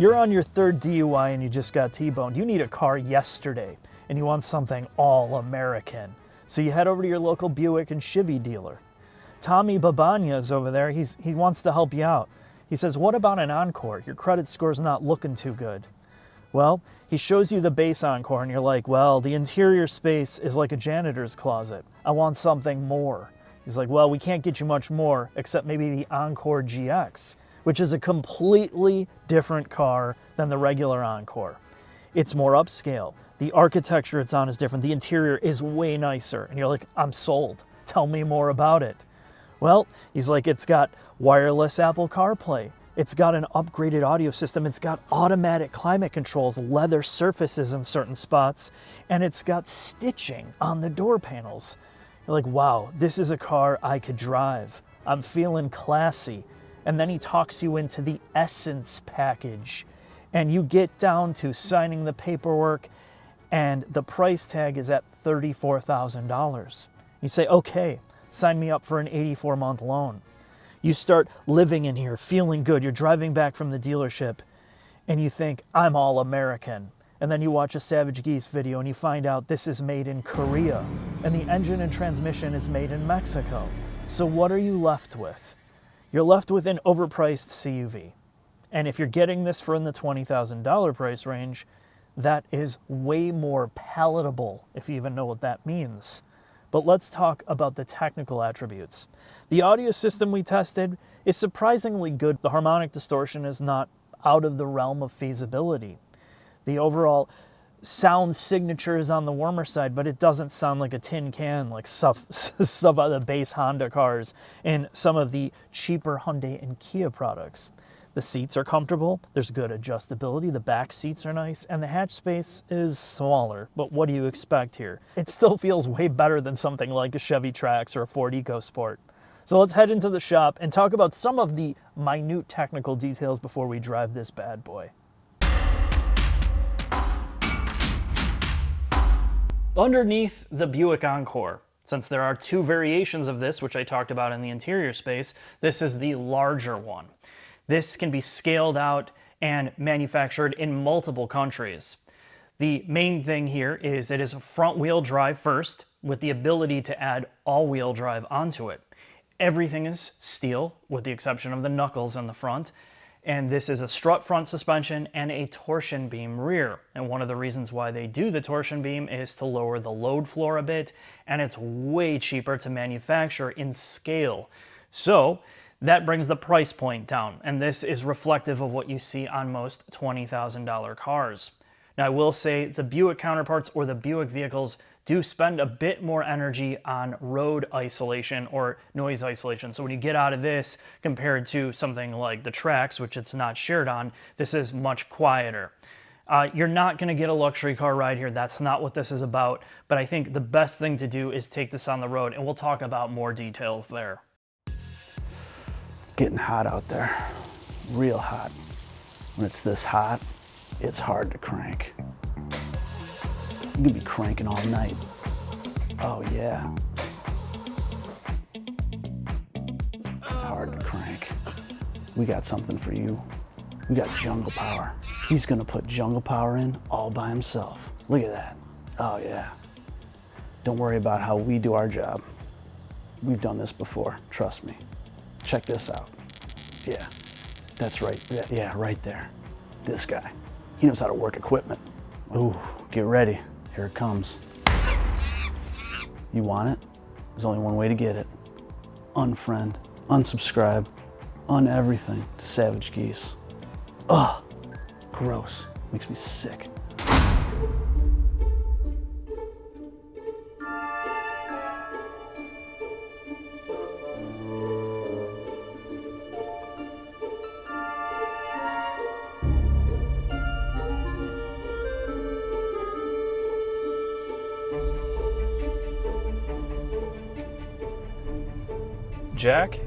You're on your third DUI and you just got T-boned. You need a car yesterday and you want something all American. So you head over to your local Buick and Chevy dealer. Tommy Babanya is over there. He wants to help you out. He says, what about an Encore? Your credit score's not looking too good. Well, he shows you the base Encore and you're like, well, the interior space is like a janitor's closet. I want something more. He's like, well, we can't get you much more except maybe the Encore GX, which is a completely different car than the regular Encore. It's more upscale. The architecture it's on is different. The interior is way nicer. And you're like, I'm sold. Tell me more about it. Well, he's like, it's got wireless Apple CarPlay. It's got an upgraded audio system. It's got automatic climate controls, leather surfaces in certain spots, and it's got stitching on the door panels. You're like, wow, this is a car I could drive. I'm feeling classy. And then he talks you into the Essence package. And you get down to signing the paperwork, and the price tag is at $34,000. You say, okay, sign me up for an 84-month loan. You start living in here, feeling good. You're driving back from the dealership, and you think, I'm all American. And then you watch a Savage Geese video, and you find out this is made in Korea, and the engine and transmission is made in Mexico. So what are you left with? You're left with an overpriced CUV. And if you're getting this for in the $20,000 price range, that is way more palatable, if you even know what that means. But let's talk about the technical attributes. The audio system we tested is surprisingly good. The harmonic distortion is not out of the realm of feasibility. The overall sound signature is on the warmer side, but it doesn't sound like a tin can like stuff out of the base Honda cars and some of the cheaper Hyundai and Kia products. The seats are comfortable, there's good adjustability, the back seats are nice, and the hatch space is smaller, but what do you expect here? It still feels way better than something like a Chevy Trax or a Ford EcoSport. So let's head into the shop and talk about some of the minute technical details before we drive this bad boy. Underneath the Buick Encore, since there are two variations of this, which I talked about in the interior space, this is the larger one. This can be scaled out and manufactured in multiple countries. The main thing here is it is a front-wheel drive first with the ability to add all-wheel drive onto it. Everything is steel with the exception of the knuckles in the front, and this is a strut front suspension and a torsion beam rear. And one of the reasons why they do the torsion beam is to lower the load floor a bit, and it's way cheaper to manufacture in scale. So that brings the price point down, and this is reflective of what you see on most $20,000 cars. Now, I will say the Buick counterparts or the Buick vehicles do spend a bit more energy on road isolation or noise isolation. So when you get out of this compared to something like the Trax, which it's not shared on, this is much quieter. You're not going to get a luxury car ride here. That's not what this is about. But I think the best thing to do is take this on the road, and we'll talk about more details there. Getting hot out there, real hot. When it's this hot, it's hard to crank. You can be cranking all night. Oh yeah. It's hard to crank. We got something for you. We got Jungle Power. He's gonna put Jungle Power in all by himself. Look at that. Oh yeah. Don't worry about how we do our job. We've done this before, trust me. Check this out. Yeah, that's right. Yeah, right there. This guy. He knows how to work equipment. Ooh, get ready. Here it comes. You want it? There's only one way to get it. Unfriend, unsubscribe, everything to Savage Geese. Ugh, gross. Makes me sick. Jack,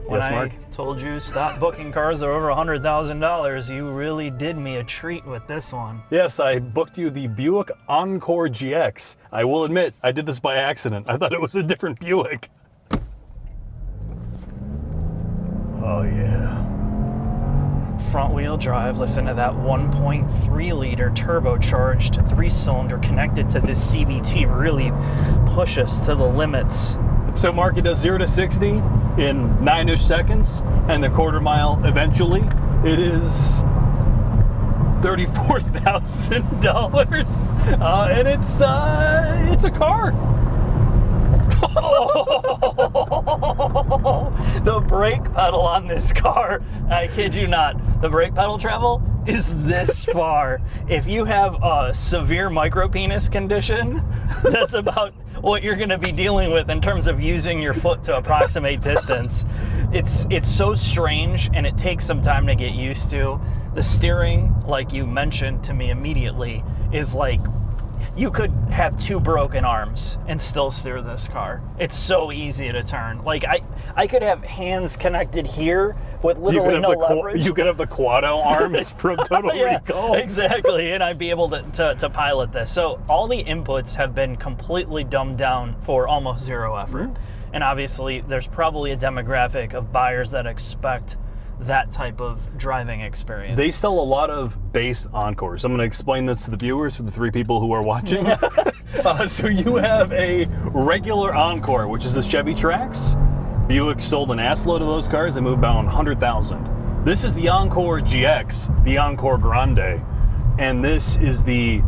when Yes, Mark? I told you stop booking cars that are over $100,000, you really did me a treat with this one. Yes, I booked you the Buick Encore GX. I will admit, I did this by accident. I thought it was a different Buick. Oh yeah. front wheel drive. Listen to that 1.3 liter turbocharged 3-cylinder connected to this CVT really push us to the limits. So Mark, it does 0 to 60 in 9-ish seconds, and the quarter mile eventually. It is $34,000, and it's a car. The brake pedal on this car, I kid you not, the brake pedal travel is this far. If you have a severe micropenis condition, that's about what you're going to be dealing with in terms of using your foot to approximate distance. It's so strange, and it takes some time to get used to. The steering, like you mentioned to me immediately, is like you could have 2 broken arms and still steer this car. It's so easy to turn. Like I could have hands connected here with literally no leverage. You could have the Quado arms from Total Yeah, Recall. exactly, and I'd be able to pilot this. So all the inputs have been completely dumbed down for almost zero effort. And obviously there's probably a demographic of buyers that expect that type of driving experience. They sell a lot of base Encores. I'm going to explain this to the viewers for the 3 people who are watching. So you have a regular Encore, which is a Chevy Trax. Buick sold an assload of those cars. They moved about 100,000. This is the Encore GX, the Encore Grande, and this is the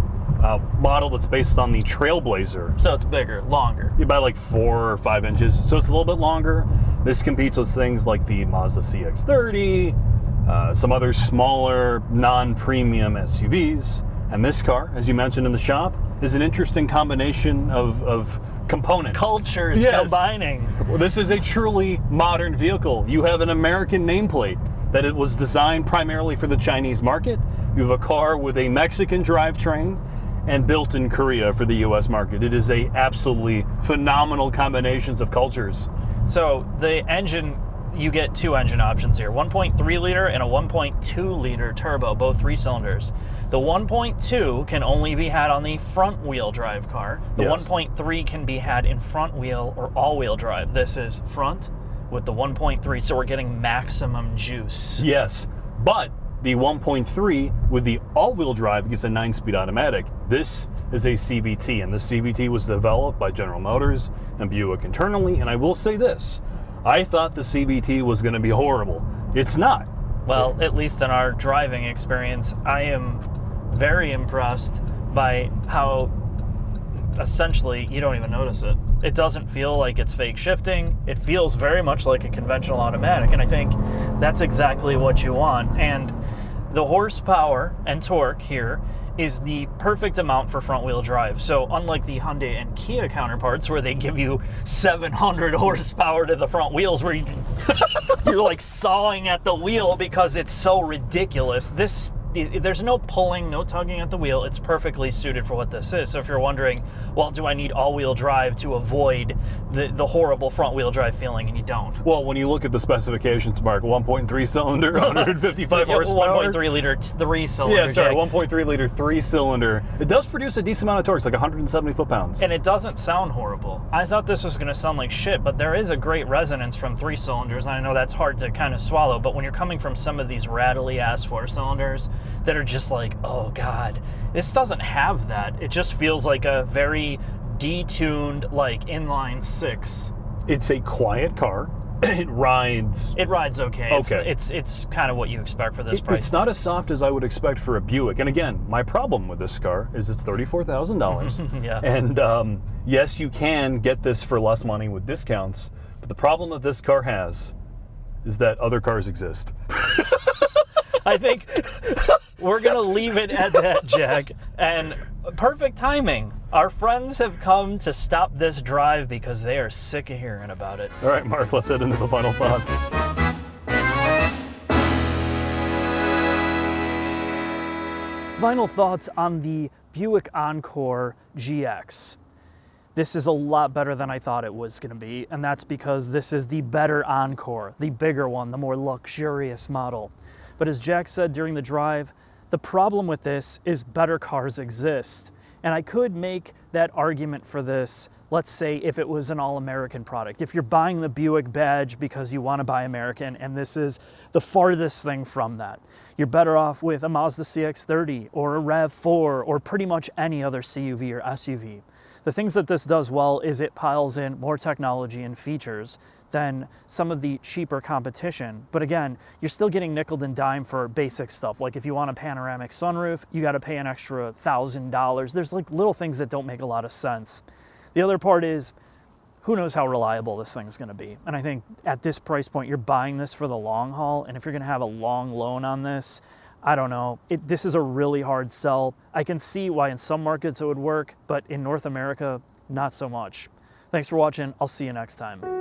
model that's based on the Trailblazer. So it's bigger, longer. About like 4 or 5 inches, so it's a little bit longer. This competes with things like the Mazda CX-30, some other smaller, non-premium SUVs. And this car, as you mentioned in the shop, is an interesting combination of components. Cultures combining. Well, this is a truly modern vehicle. You have an American nameplate that it was designed primarily for the Chinese market. You have a car with a Mexican drivetrain and built in Korea for the US market. It is a absolutely phenomenal combinations of cultures. So the engine, you get 2 engine options here, 1.3 liter and a 1.2 liter turbo, both 3 cylinders. The 1.2 can only be had on the front wheel drive car. The Yes. 1.3 can be had in front wheel or all wheel drive. This is front with the 1.3, so we're getting maximum juice. Yes, but the 1.3 with the all-wheel drive gets a 9-speed automatic. This is a CVT, and the CVT was developed by General Motors and Buick internally, and I will say this, I thought the CVT was going to be horrible. It's not. Well, at least in our driving experience, I am very impressed by how essentially you don't even notice it. It doesn't feel like it's fake shifting. It feels very much like a conventional automatic, and I think that's exactly what you want. And the horsepower and torque here is the perfect amount for front wheel drive. So unlike the Hyundai and Kia counterparts where they give you 700 horsepower to the front wheels where you're like sawing at the wheel because it's so ridiculous, there's no pulling, no tugging at the wheel. It's perfectly suited for what this is. So if you're wondering, well, do I need all-wheel drive to avoid the horrible front-wheel drive feeling? And you don't. Well, when you look at the specifications, Mark, 1.3 cylinder, 155 horsepower. 1.3 liter, 3-cylinder. Yeah, sorry, Jack. 1.3 liter, 3-cylinder. It does produce a decent amount of torque, it's like 170 foot-pounds. And it doesn't sound horrible. I thought this was going to sound like shit, but there is a great resonance from 3 cylinders, and I know that's hard to kind of swallow, but when you're coming from some of these rattly-ass 4 cylinders that are just like, oh God, this doesn't have that. It just feels like a very detuned, like, inline 6. It's a quiet car. It rides. It rides okay. Okay. It's kind of what you expect for this price. It's not as soft as I would expect for a Buick. And again, my problem with this car is it's $34,000. Yeah. And yes, you can get this for less money with discounts. But the problem that this car has is that other cars exist. I think we're going to leave it at that, Jack. And perfect timing. Our friends have come to stop this drive because they are sick of hearing about it. All right, Mark, let's head into the final thoughts. Final thoughts on the Buick Encore GX. This is a lot better than I thought it was going to be, and that's because this is the better Encore, the bigger one, the more luxurious model. But as Jack said during the drive, the problem with this is better cars exist. And I could make that argument for this, let's say, if it was an all-American product. If you're buying the Buick badge because you want to buy American, and this is the farthest thing from that, you're better off with a Mazda CX-30 or a RAV4 or pretty much any other CUV or SUV. The things that this does well is it piles in more technology and features than some of the cheaper competition. But again, you're still getting nickeled and dimed for basic stuff. Like if you want a panoramic sunroof, you got to pay an extra $1,000. There's like little things that don't make a lot of sense. The other part is, who knows how reliable this thing's going to be. And I think at this price point, you're buying this for the long haul. And if you're going to have a long loan on this, I don't know. This is a really hard sell. I can see why in some markets it would work, but in North America, not so much. Thanks for watching. I'll see you next time.